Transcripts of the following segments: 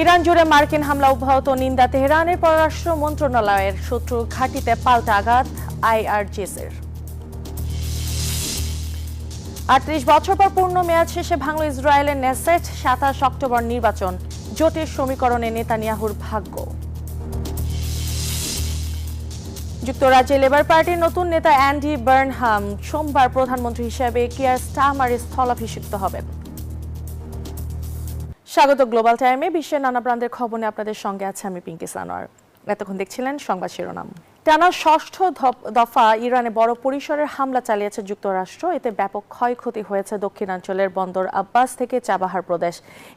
Iran জুড়ে মার্কিন হামলা অব্যাহত, নিন্দা তেহরানের পররাষ্ট্র মন্ত্রণালয়ের। শত্রু ঘাঁটিতে পাল্টা আঘাত আইআরজিসির। ৩৮ বছর পর পূর্ণ মেয়াদ শেষে ভাঙল ইসরায়েলের নেসেট। ২৭ অক্টোবর নির্বাচন, জোটের সমীকরণে নেতানিয়াহুর ভাগ্য। যুক্তরাজ্যে লেবার পার্টির নতুন নেতা অ্যান্ডি বার্নহাম সোমবার প্রধানমন্ত্রী হিসেবে কিয়ার স্টারমারের স্থলাভিষিক্ত হবেন। স্বাগত গ্লোবাল টাইমে। বিশ্বের নানা প্রান্তের খবর নিয়ে আপনাদের সঙ্গে আছে আমি পিঙ্কি সানোয়ার। এতক্ষণ দেখছিলেন সংবাদ শিরোনাম। টানা ষষ্ঠ দফা ইরানে বড় পরিসরের হামলা চালিয়েছে যুক্তরাষ্ট্র। এতে ব্যাপক ক্ষয়ক্ষতি হয়েছে দক্ষিণাঞ্চলের বন্দর আব্বাস থেকে চাবাহার প্রদেশ।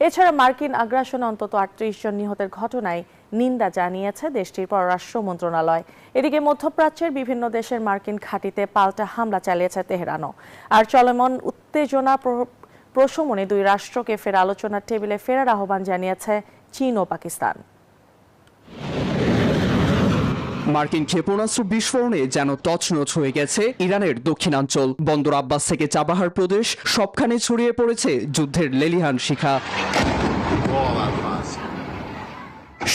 এছাড়া মার্কিন আগ্রাসনে অন্তত ৩৮ জন নিহতের ঘটনায় নিন্দা জানিয়েছে দেশটির পররাষ্ট্র মন্ত্রণালয়। এদিকে মধ্যপ্রাচ্যের বিভিন্ন দেশের মার্কিন ঘাঁটিতে পাল্টা হামলা চালিয়েছে তেহরানও। আর চলমান উত্তেজনা প্রশমনে দুই রাষ্ট্রকে ফের আলোচনার টেবিলে ফেরার আহ্বান জানিয়েছে চীন ও পাকিস্তান। মার্কিন ক্ষেপণাস্ত্র বিস্ফোরণে যেন তছনছ হয়ে গেছে ইরানের দক্ষিণাঞ্চল। বন্দর আব্বাস থেকে চাবাহার প্রদেশ সবখানে ছড়িয়ে পড়েছে যুদ্ধের লেলিহান শিখা।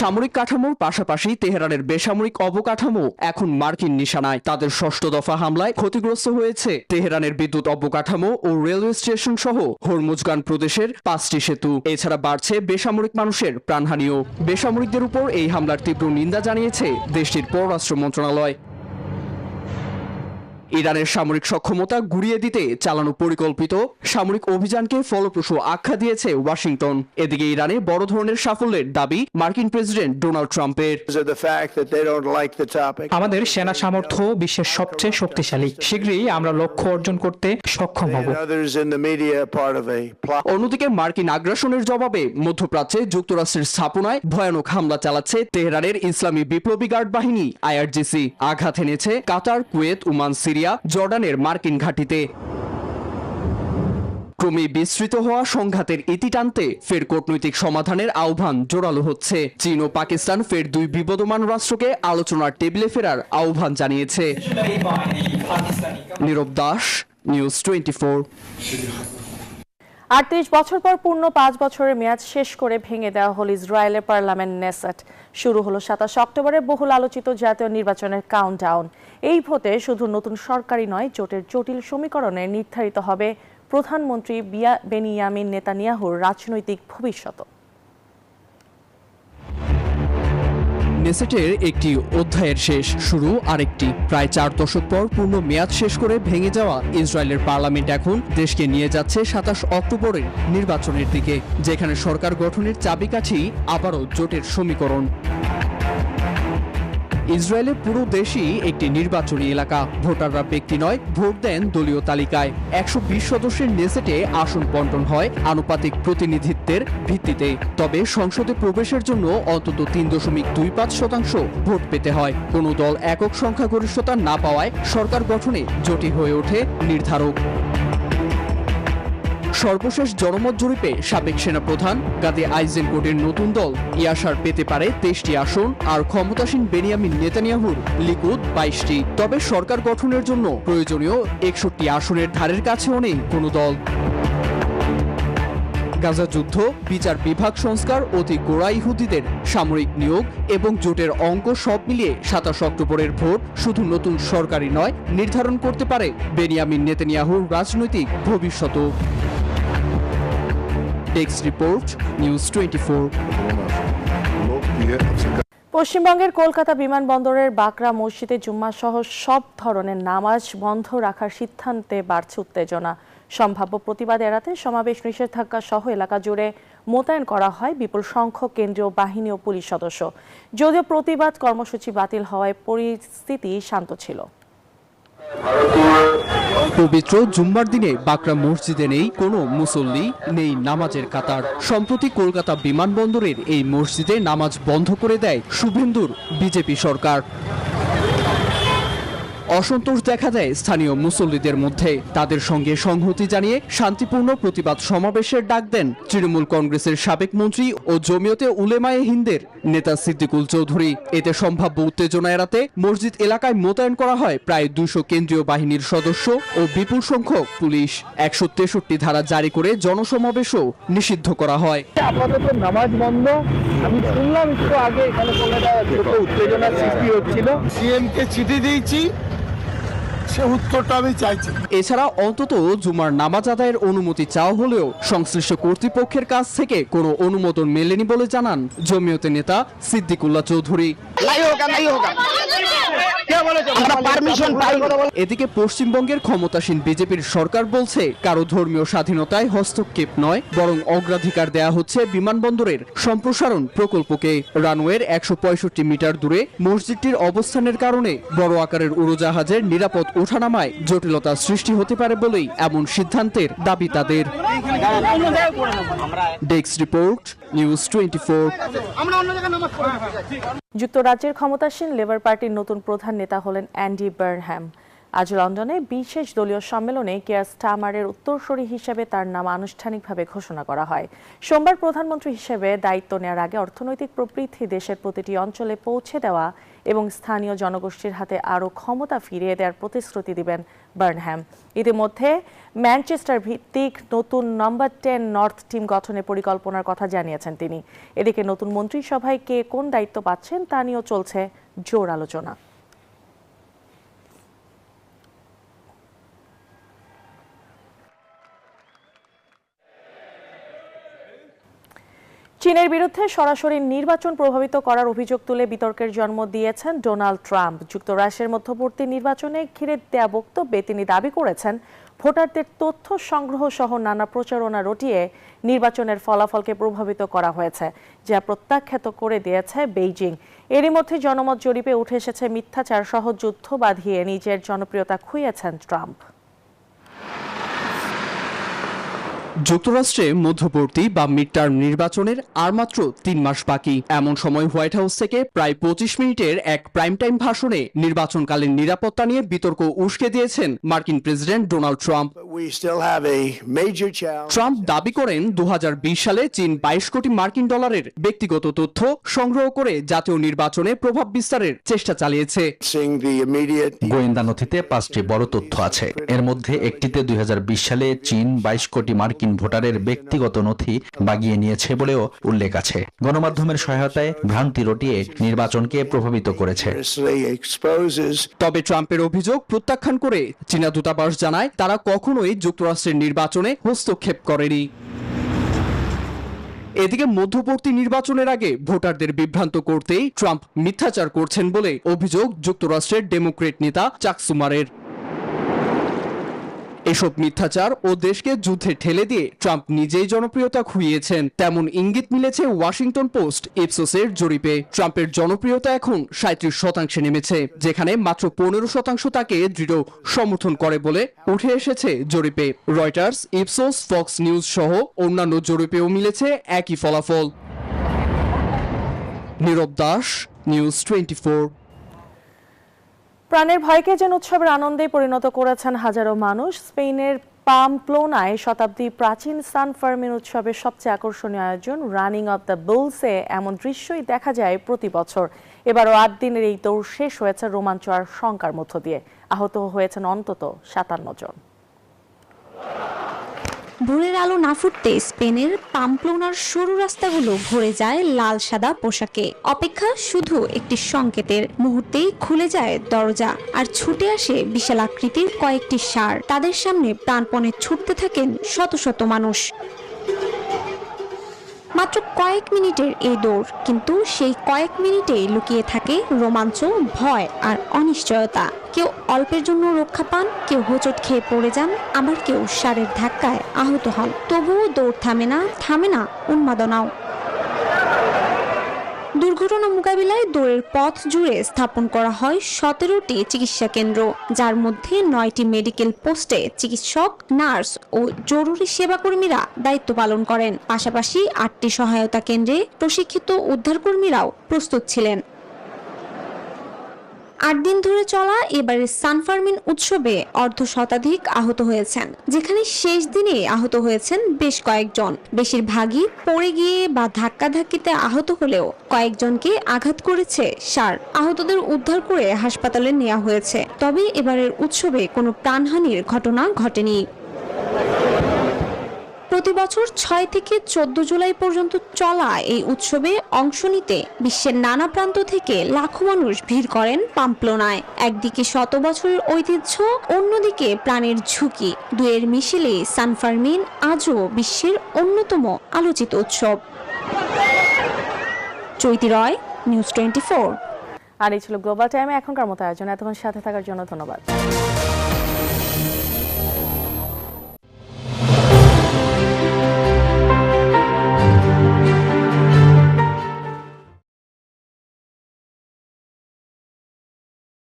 সামরিক কাঠামোর পাশাপাশি তেহরানের বেসামরিক অবকাঠামো এখন মার্কিন নিশানায়। তাদের ষষ্ঠ দফা হামলায় ক্ষতিগ্রস্ত হয়েছে তেহরানের বিদ্যুৎ অবকাঠামো ও রেলওয়ে স্টেশন সহ হরমুজগান প্রদেশের 5টি সেতু। এছাড়া বাড়ছে বেসামরিক মানুষের প্রাণহানিও। বেসামরিকদের উপর এই হামলার তীব্র নিন্দা জানিয়েছে দেশটির পররাষ্ট্র মন্ত্রণালয়। ইরানের সামরিক সক্ষমতা গুড়িয়ে দিতে চালানো পরিকল্পিত সামরিক অভিযানকে ফলপ্রসূ আখ্যা দিয়েছে ওয়াশিংটন। এদিকে ইরানে বড় ধরনের সাফল্যের দাবি মার্কিন প্রেসিডেন্ট ডোনাল্ড ট্রাম্পের। আমাদের সেনা সামর্থ্য বিশ্বের সবচেয়ে শক্তিশালী। শীঘ্রই আমরা লক্ষ্য অর্জন করতে সক্ষম হব। অন্যদিকে মার্কিন আগ্রাসনের জবাবে মধ্যপ্রাচ্যে যুক্তরাষ্ট্রের স্থাপনায় ভয়ানক হামলা চালাচ্ছে তেহরানের ইসলামী বিপ্লবী গার্ড বাহিনী আইআরজিসি। আঘাত এনেছে কাতার, কুয়েত, ওমান, সিরিয়া, জর্ডানের মার্কিন ঘাঁটিতে। ক্রমে বিস্তৃত হওয়া সংঘাতের ইতি টানতে ফের কূটনৈতিক সমাধানের আহ্বান জোরালো হচ্ছে। চীন ও পাকিস্তান ফের দুই বিবদমান রাষ্ট্রকে আলোচনার টেবিলে ফেরার আহ্বান জানিয়েছে। নীরব দাস, নিউজ 24। ৩৮ বছর পর পূর্ণ 5 বছরের মেয়াদ শেষ করে ভেঙে দেওয়া হল ইসরায়েলের পার্লামেন্ট নেসেট। শুরু হলো ২৭ অক্টোবরের বহুল আলোচিত জাতীয় নির্বাচনের কাউন্টডাউন। এই ভোটে শুধু নতুন সরকারই নয়, জোটের জটিল সমীকরণে নির্ধারিত হবে প্রধানমন্ত্রী বেনিয়ামিন নেতানিয়াহুর রাজনৈতিক ভবিষ্যৎ। নেসেটের একটি অধ্যায়ের শেষ, শুরু আরেকটি। প্রায় 4 দশক পর পূর্ণ মেয়াদ শেষ করে ভেঙে যাওয়া ইসরায়েলের পার্লামেন্ট এখন দেশকে নিয়ে যাচ্ছে ২৭ অক্টোবরের নির্বাচনের দিকে, যেখানে সরকার গঠনের চাবিকাঠি আবারও জোটের সমীকরণ। ইসরায়েলের পুরো দেশই একটি নির্বাচনী এলাকা। ভোটাররা ব্যক্তি নয়, ভোট দেন দলীয় তালিকায়। ১২০ সদস্যের নেসেটে আসন বণ্টন হয় আনুপাতিক প্রতিনিধিত্বের ভিত্তিতে। তবে সংসদে প্রবেশের জন্য অন্তত ৩.25% ভোট পেতে হয়। কোনো দল একক সংখ্যাগরিষ্ঠতা না পাওয়ায় সরকার গঠনে জোটই হয়ে ওঠে নির্ধারক। সর্বশেষ জনমত জরিপে সাবেক সেনাপ্রধান গাদি আইজেনকোটের নতুন দল ইয়াশার পেতে পারে 23টি আসন, আর ক্ষমতাসীন বেনিয়ামিন নেতানিয়াহুর লিকুদ 22টি। তবে সরকার গঠনের জন্য প্রয়োজনীয় 61 আসনের ধারের কাছেও নেই কোনো দল। গাজা যুদ্ধ, বিচার বিভাগ সংস্কার, অতি গোড়া ইহুদিদের সামরিক নিয়োগ এবং জোটের অঙ্ক সব মিলিয়ে ২৭ অক্টোবরের ভোট শুধু নতুন সরকারই নয়, নির্ধারণ করতে পারে বেনিয়ামিন নেতানিয়াহুর রাজনৈতিক ভবিষ্যৎ। Text report, news 24। পশ্চিমবঙ্গের কলকাতা বিমানবন্দরের বাকরা মসজিদে জুম্মা সহ সব ধরনের নামাজ বন্ধ রাখার সিদ্ধান্তে বাড়ছে উত্তেজনা। সম্ভাব্য প্রতিবাদ এড়াতে সমাবেশ, নিষেধাজ্ঞা সহ এলাকা জুড়ে মোতায়েন করা হয় বিপুল সংখ্যক কেন্দ্রীয় বাহিনী ও পুলিশ সদস্য। যদিও প্রতিবাদ কর্মসূচি বাতিল হওয়ায় পরিস্থিতি শান্ত ছিল। পবিত্র জুম্মার দিনে বাকরা মসজিদে নেই কোনো মুসল্লি, নেই নামাজের কাতার। সম্প্রতি কলকাতা বিমানবন্দরের এই মসজিদে নামাজ বন্ধ করে দেয় শুভেন্দুর বিজেপি সরকার। অসন্তোষ দেখা দেয় স্থানীয় মুসল্লিদের মধ্যে। তাদের সঙ্গে সংহতি জানিয়ে শান্তিপূর্ণ প্রতিবাদ সমাবেশের ডাক দেন তৃণমূল কংগ্রেসের সাবেক মন্ত্রী ও জমিয়তে উলেমায়ে হিন্দের নেতা সিদ্দিকুল চৌধুরী। এতে সম্ভাব্য উত্তেজনা এড়াতে মসজিদ এলাকায় মোতায়েন করা হয় প্রায় 200 কেন্দ্রীয় বাহিনীর সদস্য ও বিপুল সংখ্যক পুলিশ। 163 ধারা জারি করে জনসমাবেশও নিষিদ্ধ করা হয়। আপাতত নামাজ বন্ধ। আমি শুনলাম একটু আগে এখানে ছোট উত্তেজনার সৃষ্টি হচ্ছিল। সিএমকে চিঠি দিয়েছি, সে উত্তরটা আমি চাইছি। এছাড়া অন্তত জুমার নামাজ আদায়ের অনুমতি চাওয়া হলেও সংশ্লিষ্ট কর্তৃপক্ষের কাছ থেকে কোনো অনুমোদন মেলেনি বলে জানান জমিয়তের নেতা সিদ্দিকুল্লাহ চৌধুরী। এদিকে পশ্চিমবঙ্গের ক্ষমতাসীন বিজেপির সরকার বলছে কারো ধর্মীয় স্বাধীনতায় হস্তক্ষেপ নয়, বরং অগ্রাধিকার দেয়া হচ্ছে বিমানবন্দরের সম্প্রসারণ প্রকল্পকে। রানওয়ের 165 মিটার দূরে মসজিদটির অবস্থানের কারণে বড় আকারের উড়োজাহাজের নিরাপদ ওঠানামায় জটিলতা সৃষ্টি হতে পারে বলেই এমন সিদ্ধান্তের দাবি তাদের। Desk report, news 24। যুক্তরাজ্যের ক্ষমতাসীন লেবার পার্টির নতুন প্রধান নেতা হলেন অ্যান্ডি বার্নহ্যাম। আজ লন্ডনে বিশেষ দলীয় সম্মেলনে কিয়ার স্টারমারের উত্তরসূরি হিসেবে তার নাম আনুষ্ঠানিকভাবে ঘোষণা করা হয়। সোমবার প্রধানমন্ত্রী হিসেবে দায়িত্ব নেওয়ার আগে অর্থনৈতিক প্রবৃদ্ধি দেশের প্রতিটি অঞ্চলে পৌঁছে দেওয়া এবং স্থানীয় জনগোষ্ঠীর হাতে আরও ক্ষমতা ফিরিয়ে দেওয়ার প্রতিশ্রুতি দিবেন বার্নহ্যাম। ইতিমধ্যে ম্যানচেস্টার ভিত্তিক নতুন নম্বর 10 নর্থ টিম গঠনের পরিকল্পনার কথা জানিয়েছেন তিনি। এদিকে নতুন মন্ত্রিসভায় কে কোন দায়িত্ব পাচ্ছেন তা নিয়েও চলছে জোর আলোচনা। চীনের বিরুদ্ধে সরাসরি নির্বাচন প্রভাবিত করার অভিযোগ তুলে বিতর্কের জন্ম দিয়েছেন ডোনাল্ড ট্রাম্প। যুক্তরাষ্ট্রের মধ্যবর্তী নির্বাচনে ঘিরে দেয়া বক্তব্যে তিনি দাবি করেছেন ভোটারদের তথ্য সংগ্রহ সহ নানা প্রচারণা রটিয়ে নির্বাচনের ফলাফলকে প্রভাবিত করা হয়েছে, যা প্রত্যাখ্যাত করে দিয়েছে বেইজিং। এরই মধ্যে জনমত জরিপে উঠে এসেছে মিথ্যাচার সহ যুদ্ধ বাঁধিয়ে নিজের জনপ্রিয়তা খুইয়েছেন ট্রাম্প। যুক্তরাষ্ট্রে মধ্যবর্তী বা মিড টার্ম নির্বাচনের আর মাত্র 3 মাস বাকি। এমন সময় হোয়াইট হাউস থেকে প্রায় 25 মিনিটের এক প্রাইম টাইম ভাষণে নির্বাচনকালীন নিরাপত্তা নিয়ে বিতর্ক উস্কে দিয়েছেন মার্কিন প্রেসিডেন্ট ডোনাল্ড ট্রাম্প। ট্রাম্প দাবি করেন 2020 সালে চীন 22 কোটি মার্কিন ডলারের ব্যক্তিগত তথ্য সংগ্রহ করে জাতীয় নির্বাচনে প্রভাব বিস্তারের চেষ্টা চালিয়েছে। গোয়েন্দা নথিতে 5টি বড় তথ্য আছে। এর মধ্যে একটিতে 2020 সালে চীন 22 কোটি মার্কিন ভোটারের ব্যক্তিগত নথি বাগিয়ে নিয়েছে বলেও উল্লেখ আছে। গণমাধ্যমের সহায়তায় ভ্রান্তি রটিয়ে নির্বাচনকে প্রভাবিত করেছে। তবে ট্রাম্পের অভিযোগ প্রত্যাখ্যান করে চীনা দূতাবাস জানায় তারা কখনোই যুক্তরাষ্ট্রের নির্বাচনে হস্তক্ষেপ করেনি। এদিকে মধ্যবর্তী নির্বাচনের আগে ভোটারদের বিভ্রান্ত করতেই ট্রাম্প মিথ্যাচার করছেন বলে অভিযোগ যুক্তরাষ্ট্রের ডেমোক্রেট নেতা চাক সুমারের। এসব মিথ্যাচার ও দেশকে যুদ্ধে ঠেলে দিয়ে ট্রাম্প নিজেই জনপ্রিয়তা খুইয়েছেন, তেমন ইঙ্গিত মিলেছে ওয়াশিংটন পোস্ট ইপসোসের জরিপে। ট্রাম্পের জনপ্রিয়তা এখন 37% নেমেছে, যেখানে মাত্র 15% তাকে দৃঢ় সমর্থন করে বলে উঠে এসেছে জরিপে। রয়টার্স, ইপসোস, ফক্স নিউজ সহ অন্যান্য জরিপেও মিলেছে একই ফলাফল। নীরব দাস, নিউজ 24। প্রাণের ভয়কে যেন উৎসবের আনন্দে পরিণত করেছেন হাজারো মানুষ। স্পেনের পামপ্লোনায় শতাব্দী প্রাচীন সান ফার্মিন উৎসবের সবচেয়ে আকর্ষণীয় আয়োজন রানিং অফ দ্য বুলসে এমন দৃশ্যই দেখা যায় প্রতি বছর। এবারও 8 দিনের এই দৌড় শেষ হয়েছে রোমাঞ্চ আর শঙ্কার মধ্য দিয়ে। আহত হয়েছেন অন্তত 57 জন। ভোরের আলো না ফুটতে স্পেনের পাম্পলোনার সরু রাস্তাগুলো ভরে যায় লাল সাদা পোশাকে। অপেক্ষা শুধু একটি সংকেতের, মুহূর্তেই খুলে যায় দরজা আর ছুটে আসে বিশাল আকৃতির কয়েকটি ষাঁড়। তাদের সামনে প্রাণপণে ছুটতে থাকেন শত শত মানুষ। মাত্র কয়েক মিনিটের এই দৌড়, কিন্তু সেই কয়েক মিনিটেই লুকিয়ে থাকে রোমাঞ্চ, ভয় আর অনিশ্চয়তা। কেউ অল্পের জন্য রক্ষা পান, কেউ হোঁচট খেয়ে পড়ে যান, আবার কেউ ষাঁড়ের ধাক্কায় আহত হন। তবুও দৌড় থামে না উন্মাদনাও। দুর্ঘটনা মোকাবিলায় দৌড়ের পথ জুড়ে স্থাপন করা হয় 17টি চিকিৎসা কেন্দ্র, যার মধ্যে 9টি মেডিকেল পোস্টে চিকিৎসক, নার্স ও জরুরি সেবাকর্মীরা দায়িত্ব পালন করেন। পাশাপাশি 8টি সহায়তা কেন্দ্রে প্রশিক্ষিত উদ্ধারকর্মীরাও প্রস্তুত ছিলেন। 8 দিন ধরে চলা এবারের সানফার্মিন উৎসবে অর্ধ শতাধিক আহত হয়েছেন, যেখানে শেষ দিনে আহত হয়েছেন বেশ কয়েকজন। বেশিরভাগই পড়ে গিয়ে বা ধাক্কাধাক্কিতে আহত হলেও কয়েকজনকে আঘাত করেছে সার। আহতদের উদ্ধার করে হাসপাতালে নেওয়া হয়েছে, তবে এবারের উৎসবে কোনো প্রাণহানির ঘটনা ঘটেনি। প্রতি বছর 6 থেকে 14 জুলাই পর্যন্ত চলা এই উৎসবে অংশ নিতে বিশ্বের নানা প্রান্ত থেকে লাখো মানুষ ভিড় করেন পাম্পলোনায়। একদিকে শত বছরের ঐতিহ্য, অন্যদিকে প্রাণের ঝুঁকি, দুয়ের মিশেলে সানফার্মিন আজও বিশ্বের অন্যতম আলোচিত উৎসব। চৈতি রয়, নিউজ 24। আর এই ছিল গ্লোবাল টাইমে এখনকার মতো আয়োজন। এতক্ষণ সাথে থাকার জন্য ধন্যবাদ।